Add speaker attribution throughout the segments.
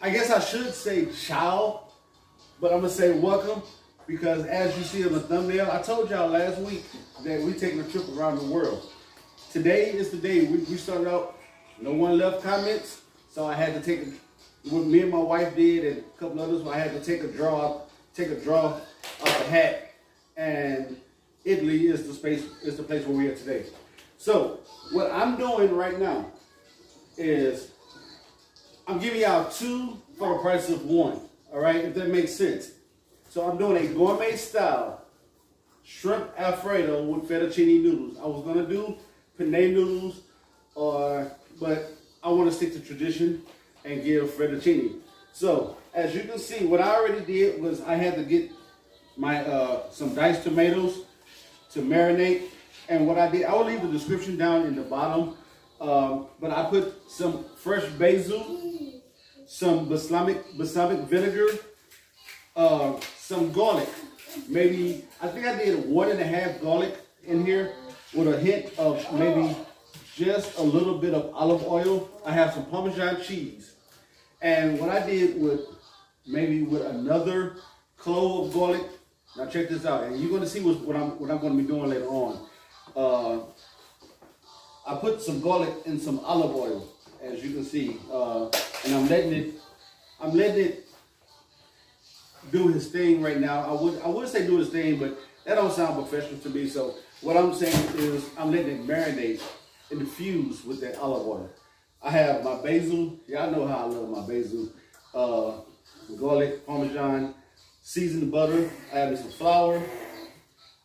Speaker 1: I guess I should say ciao, but I'm gonna say welcome because as you see on the thumbnail, I told y'all last week that we're taking a trip around the world. Today is the day. We started out, no one left comments, so I had to take what me and my wife did and a couple others. I had to take a draw off the hat, and Italy is the place where we are today. So what I'm doing right now is I'm giving y'all 2 for the price of 1. All right, if that makes sense. So I'm doing a gourmet style shrimp Alfredo with fettuccine noodles. I was gonna do penne noodles, but I want to stick to tradition and give fettuccine. So as you can see, what I already did was I had to get my some diced tomatoes to marinate. And what I did, I will leave the description down in the bottom. But I put some fresh basil, some balsamic vinegar, some garlic. Maybe, I think I did 1.5 garlic in here with a hint of maybe just a little bit of olive oil. I have some Parmesan cheese. And what I did with another clove of garlic. Now check this out, and you're going to see what I'm going to be doing later on. I put some garlic in some olive oil, as you can see, and I'm letting it do his thing right now. I would say do his thing, but that don't sound professional to me. So what I'm saying is I'm letting it marinate and infuse with that olive oil. I have my basil. Y'all know how I love my basil. Garlic, Parmesan, seasoned butter. I have some flour.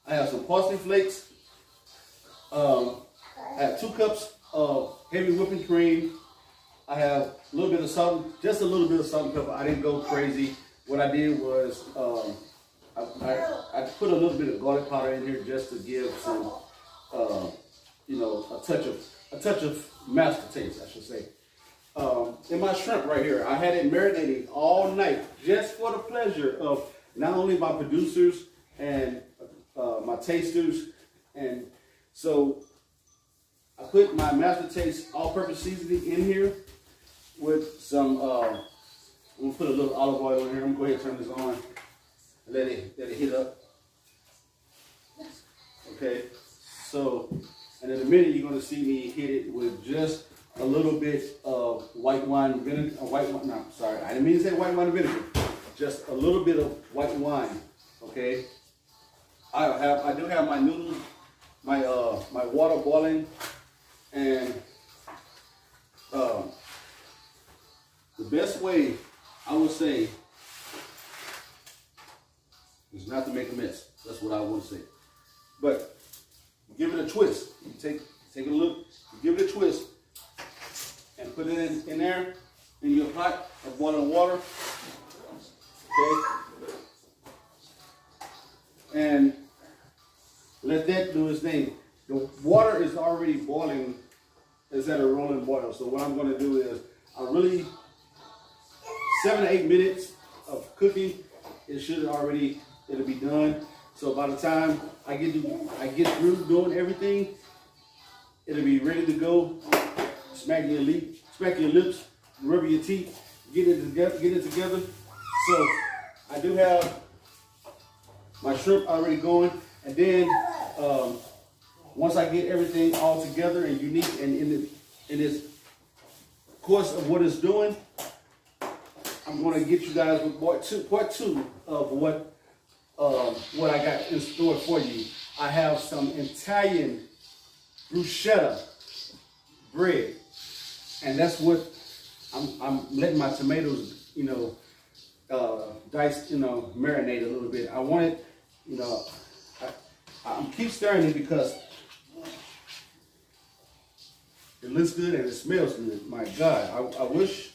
Speaker 1: I have some parsley flakes. I have 2 cups of heavy whipping cream. I have a little bit of salt, just a little bit of salt and pepper. I didn't go crazy. What I did was I put a little bit of garlic powder in here just to give some, you know, a touch of master taste, I should say. And my shrimp right here, I had it marinating all night just for the pleasure of not only my producers and my tasters. And so I put my master taste all-purpose seasoning in here with some, I'm gonna put a little olive oil in here. I'm gonna go ahead and turn this on and let it heat up. Okay, so, and in a minute you're gonna see me hit it with just a little bit of white wine vinegar, I didn't mean to say white wine vinegar, just a little bit of white wine, okay? I do have my noodles, my water boiling, and the best way I would say is not to make a mess. That's what I want to say. But give it a twist. You take a look, give it a twist, and put it in there in your pot of boiling water. Okay, and let that do its thing. The water is already boiling. It's at a rolling boil. So what I'm going to do is I really 7 to 8 minutes of cooking. It'll be done. So by the time I get through doing everything, it'll be ready to go. Smack your lips, rub your teeth, get it together. So I do have my shrimp already going, and then once I get everything all together and unique and in this course of what it's doing, I'm going to get you guys with part two of what I got in store for you. I have some Italian bruschetta bread, and that's what I'm letting my tomatoes, you know, diced, you know, marinate a little bit. I want it, you know, I'm keep stirring it because it looks good and it smells good. My God, I wish.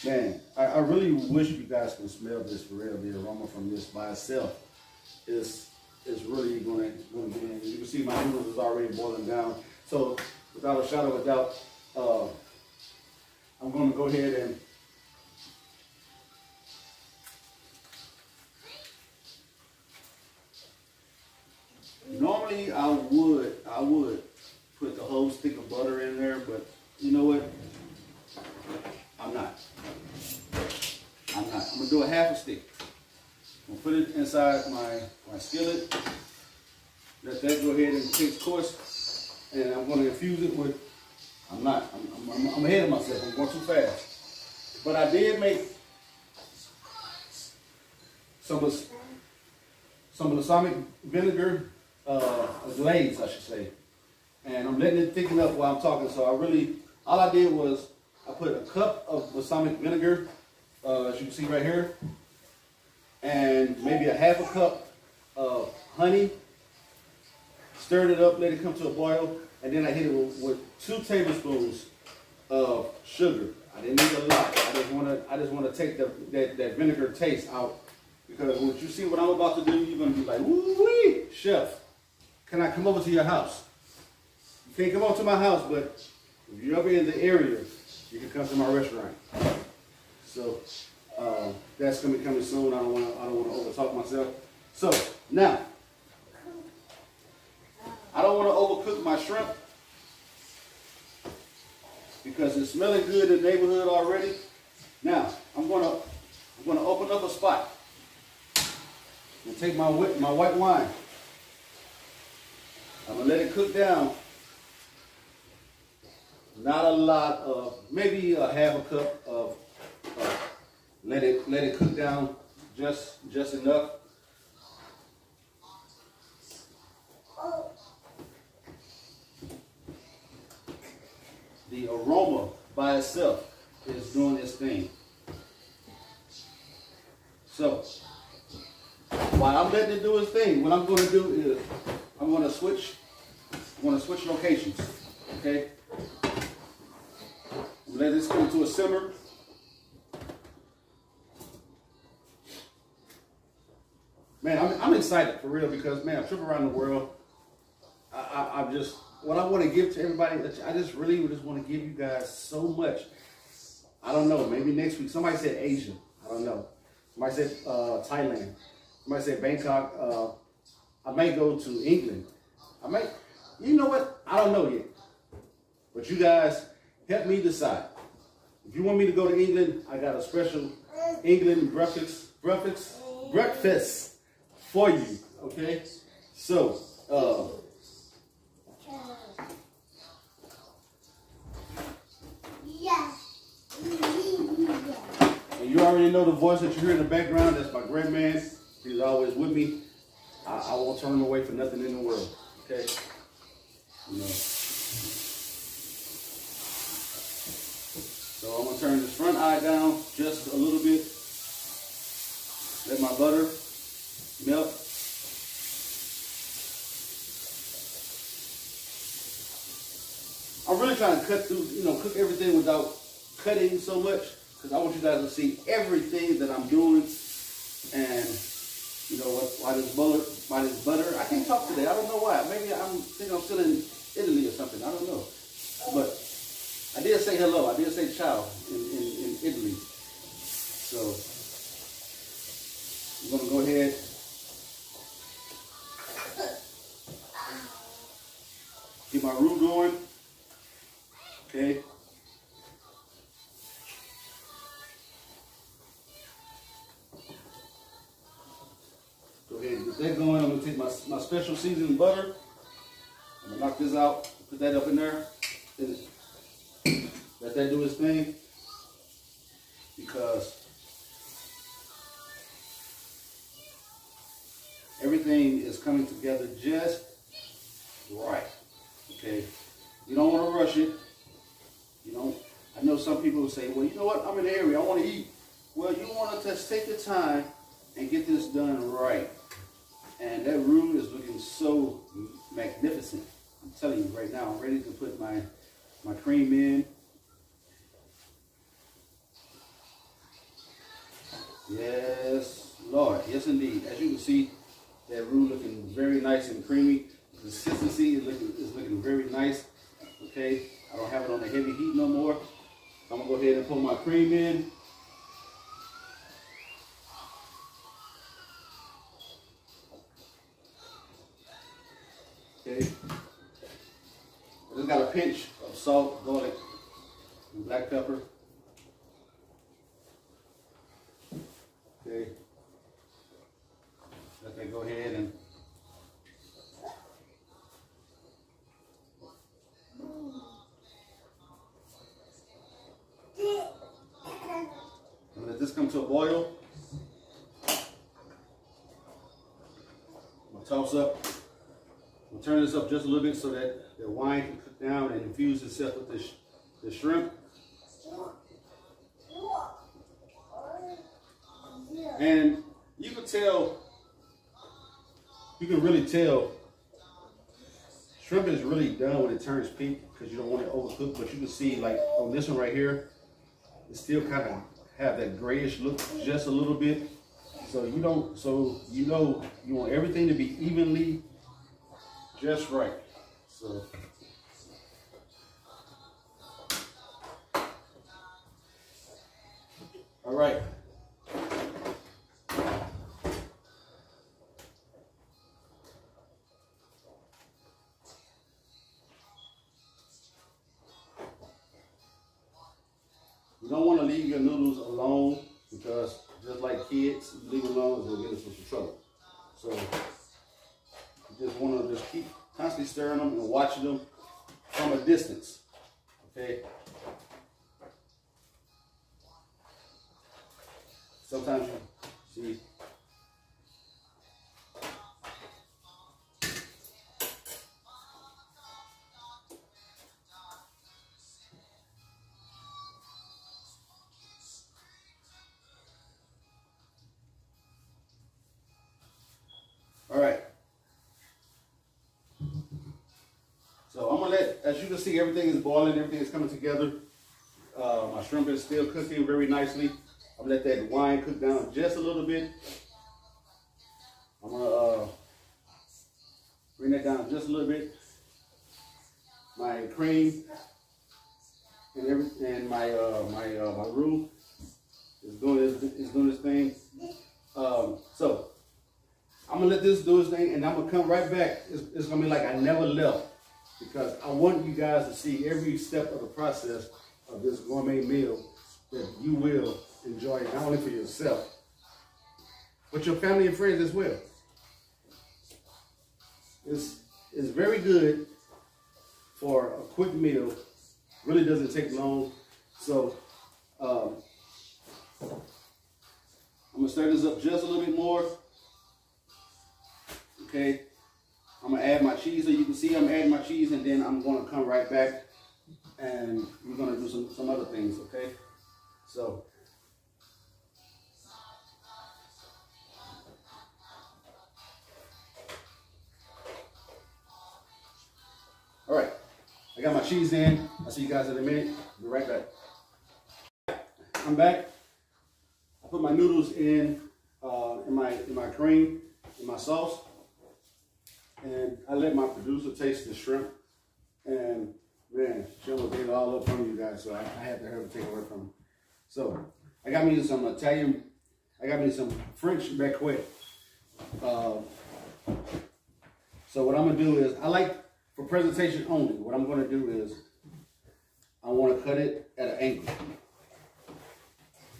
Speaker 1: Man, I really wish you guys can smell this for real. The aroma from this by itself is really going to get in. You can see my noodles is already boiling down. So without a shadow of a doubt, I'm going to go ahead and normally I would put the whole stick of butter in there, but you know what? gonna do a half a stick. I'm gonna put it inside my skillet. Let that go ahead and take its course. And I'm gonna infuse it with, I'm ahead of myself, I'm going too fast. But I did make some balsamic vinegar glaze, I should say. And I'm letting it thicken up while I'm talking. So all I did was I put a cup of balsamic vinegar, as you can see right here, and maybe a half a cup of honey. Stirred it up, let it come to a boil, and then I hit it with 2 tablespoons of sugar. I didn't need a lot. I just want to take that vinegar taste out, because when you see what I'm about to do, you're gonna be like, woo-wee, chef, can I come over to your house? You can't come over to my house, but if you're ever in the area, you can come to my restaurant. So that's gonna be coming soon. I don't want to overtalk myself. So now, I don't want to overcook my shrimp because it's smelling good in the neighborhood already. Now I'm gonna open up a spot and take my white wine. I'm gonna let it cook down. Not a lot of, maybe a half a cup of. Let it cook down just enough. The aroma by itself is doing its thing. So while I'm letting it do its thing, what I'm going to do is I'm going to switch locations. Okay. Let this come to a simmer. Man, I'm excited for real, because man, a trip around the world. I'm just, what I want to give to everybody, I just really want to give you guys so much. I don't know, maybe next week. Somebody said Asia. I don't know. Somebody said Thailand. Somebody said Bangkok. I may go to England. You know what? I don't know yet. But you guys help me decide. If you want me to go to England, I got a special England breakfast for you. Okay? So, and you already know the voice that you hear in the background. That's my great man. He's always with me. I won't turn him away for nothing in the world. Okay? You know. So I'm gonna turn this front eye down just a little bit. Let my butter melt. I'm really trying to cut through, cook everything without cutting so much, because I want you guys to see everything that I'm doing. And why this butter, I can't talk today. I don't know why. Maybe I'm still in Italy or something. I don't know. But I did say hello. I did say ciao in Italy. So I'm gonna go ahead. Get my roux going. Okay. Go ahead and get that going. I'm gonna take my special seasoned butter. I'm gonna knock this out, put that up in there. Let that do its thing, because everything is coming together just right. Okay, you don't want to rush it. I know some people will say, well, you know what, I'm in the area, I want to eat. Well, you want to just take your time and get this done right. And that roux is looking so magnificent. I'm telling you right now, I'm ready to put my cream in. Yes, Lord. Yes, indeed. As you can see, that roux looking very nice and creamy. The consistency is looking very nice. Okay, I don't have it on a heavy heat no more. I'm going to go ahead and put my cream in. Okay. I just got a pinch of salt, garlic, and black pepper. to a boil. I'll toss up. I'll turn this up just a little bit so that the wine can cook down and infuse itself with the shrimp. And you can tell, you can really tell shrimp is really done when it turns pink because you don't want it overcooked. But you can see, like on this one right here, it still kind of have that grayish look just a little bit. So you don't, so you know you want everything to be evenly just right. So all right. You don't want to leave your noodles alone because just like kids, you leave them alone, it's going to get us into some trouble. So you just want to just keep constantly stirring them and watching them from a distance. Okay. Sometimes you see. All right. So I'm gonna let, as you can see, everything is boiling, everything is coming together. My shrimp is still cooking very nicely. I'm gonna let that wine cook down just a little bit. I'm gonna bring that down just a little bit. My cream and my roux is doing this thing. So I'm gonna let this do its thing, and I'm gonna come right back. It's gonna be like I never left, because I want you guys to see every step of the process of this gourmet meal that you will enjoy, not only for yourself, but your family and friends as well. It's very good for a quick meal. Really doesn't take long. So I'm gonna stir this up just a little bit more. Okay, I'm gonna add my cheese. So you can see I'm adding my cheese, and then I'm gonna come right back and we're gonna do some other things. Okay, so all right, I got my cheese in. I'll see you guys in a minute. I'll be right back. I'm back. I put my noodles in my cream, in my sauce, and I let my producer taste the shrimp. And man, she almost gave it all up from you guys, so I had to have her take it away from me. So I got me some Italian. I got me some French becquet. So what I'm gonna do is, I like, for presentation only, what I'm gonna do is I want to cut it at an angle.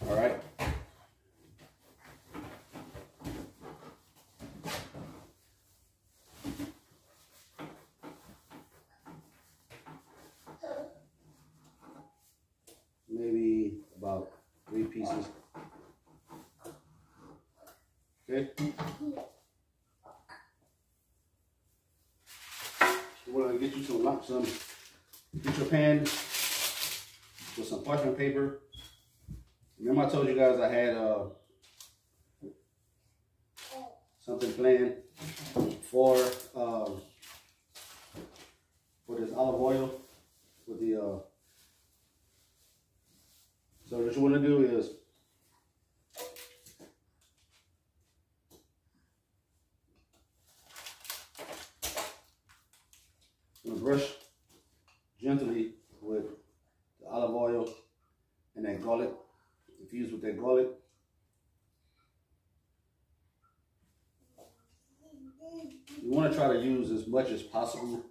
Speaker 1: All right. Maybe about 3 pieces. Okay. You want to get you some, get your pan with some parchment paper. Remember I told you guys I had something planned for this olive oil with the so what you want to do is I'm gonna brush gently with the olive oil and that garlic, infused with that garlic. You want to try to use as much as possible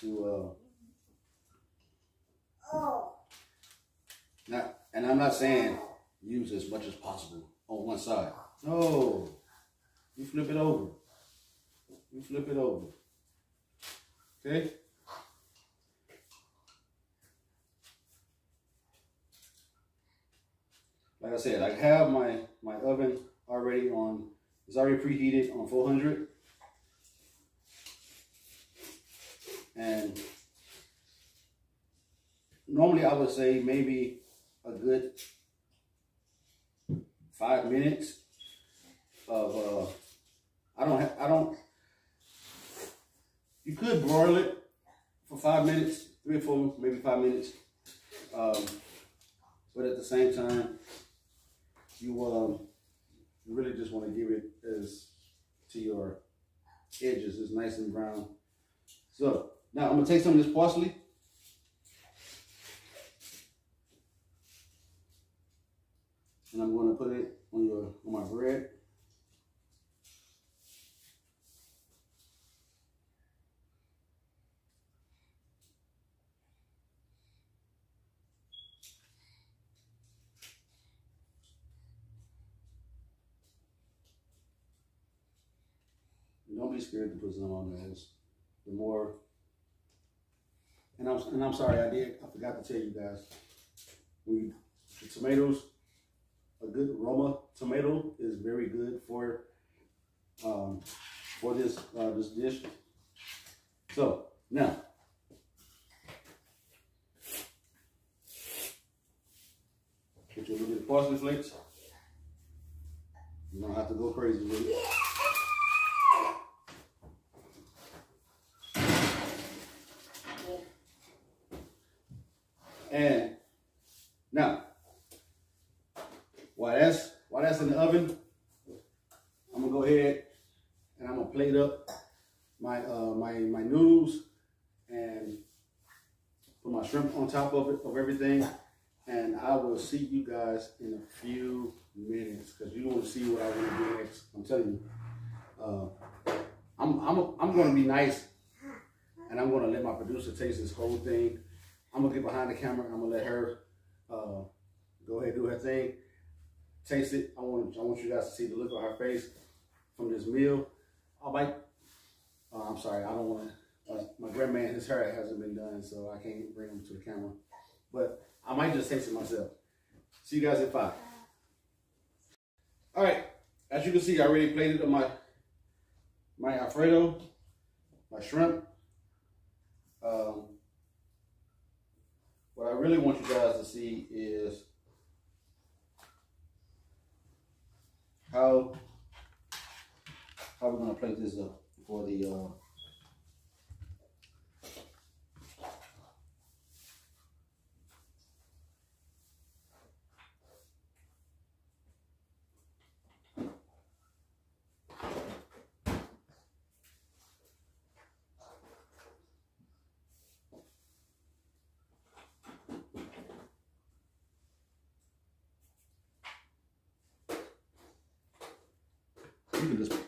Speaker 1: to and I'm not saying use as much as possible on one side. No, you flip it over. You flip it over. Okay? like I said, I have my oven already on. It's already preheated on 400, and normally I would say maybe a good 5 minutes of you could broil it for 5 minutes, 3 or 4, maybe 5 minutes. But at the same time, you really just want to give it as to your edges. It's nice and brown. So now I'm gonna take some of this parsley. And I'm going to put it on my bread. Don't be scared to put some on those. The more, and I'm sorry, I forgot to tell you guys. The tomatoes, a good Roma tomato is very good for this this dish. So now, get you a little bit of parsley flakes. You don't have to go crazy with it. And now, while that's in the oven, I'm gonna go ahead and I'm gonna plate up my my noodles and put my shrimp on top of it, of everything. And I will see you guys in a few minutes because you want to see what I want to do next. I'm telling you, I'm gonna be nice, and I'm gonna let my producer taste this whole thing. I'm gonna get behind the camera. I'm gonna let her go ahead and do her thing. Taste it. I want you guys to see the look on her face from this meal. I might. I'm sorry. I don't want to. My grandman, his hair hasn't been done, so I can't bring him to the camera. But I might just taste it myself. See you guys in 5. All right. As you can see, I already plated up my Alfredo, my shrimp. What I really want you guys to see is how we're gonna plate this up for the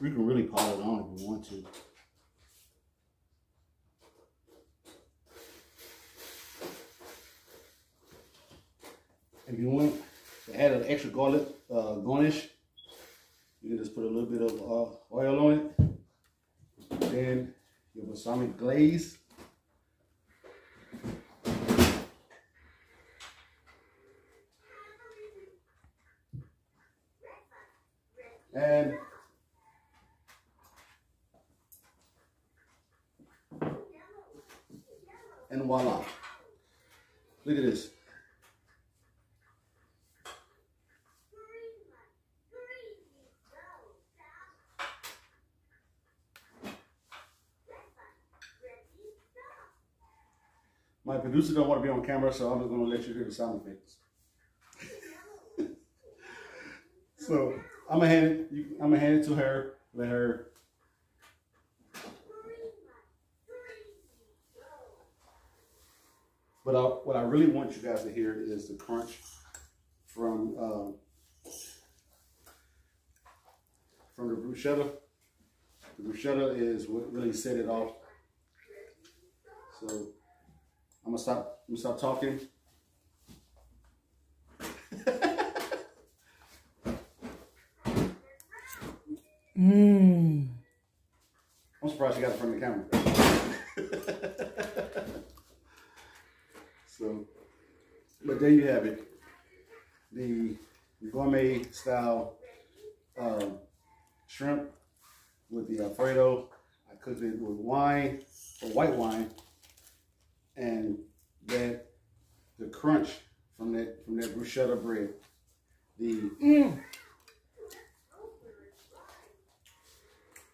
Speaker 1: you can really pile it on if you want to. If you want to add an extra garnish, you can just put a little bit of oil on it. Then your balsamic glaze. And voila. Look at this. My producer don't want to be on camera, so I'm just going to let you hear the sound effects. So I'm gonna hand it to her. Let her. But what I really want you guys to hear is the crunch from the bruschetta. The bruschetta is what really set it off. So I'm gonna stop talking. I'm surprised you got it from the camera. So, but there you have it. The gourmet style shrimp with the Alfredo. I cooked it with wine, or white wine, and the crunch from that bruschetta bread.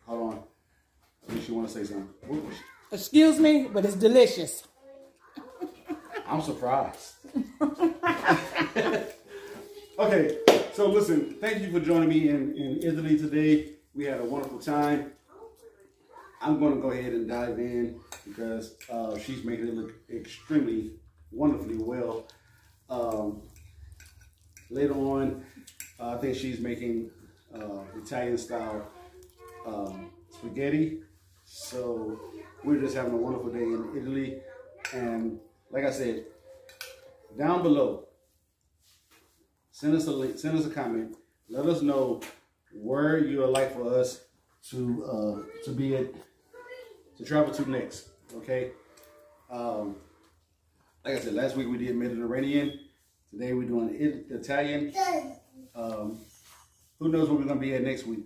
Speaker 1: Hold on. I think she want to say something.
Speaker 2: Excuse me, but it's delicious.
Speaker 1: I'm surprised. Okay, so listen, thank you for joining me in Italy today. We had a wonderful time. I'm going to go ahead and dive in because she's making it look extremely wonderfully well. Later on, I think she's making Italian style spaghetti. So we're just having a wonderful day in Italy. And like I said, down below, send us a link, send us a comment. Let us know where you would like for us to travel to next. Okay. Like I said, last week we did Mediterranean. Today we're doing Italian. Who knows where we're gonna be at next week?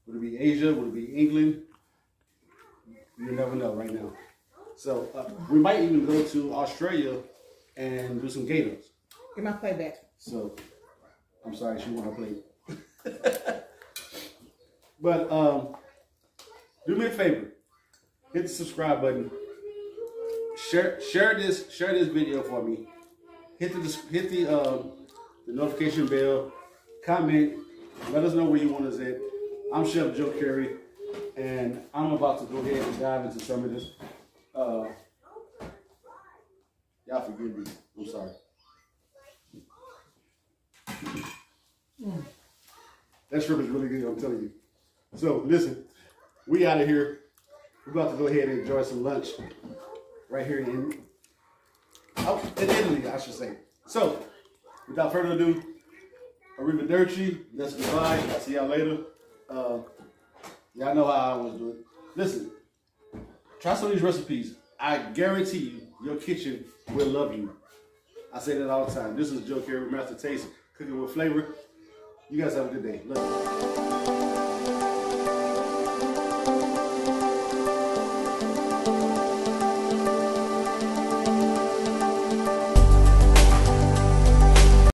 Speaker 1: Would it be Asia? Would it be England? You never know right now. So we might even go to Australia and do some gators.
Speaker 2: Get my plate back.
Speaker 1: So I'm sorry, she want her plate. But do me a favor, hit the subscribe button. Share this video for me. Hit the notification bell. Comment. Let us know where you want us at. I'm Chef Joe Carey, and I'm about to go ahead and dive into some of this. Y'all forgive me. I'm sorry. That shrimp is really good, I'm telling you. So listen, we out of here. We're about to go ahead and enjoy some lunch right here in Italy, I should say. So, without further ado, arrivederci. Let's goodbye. I'll see y'all later. Y'all know how I always do it. Listen, try some of these recipes. I guarantee you, your kitchen will love you. I say that all the time. This is Joe Carey, Master Taste, cooking with flavor. You guys have a good day. Love you.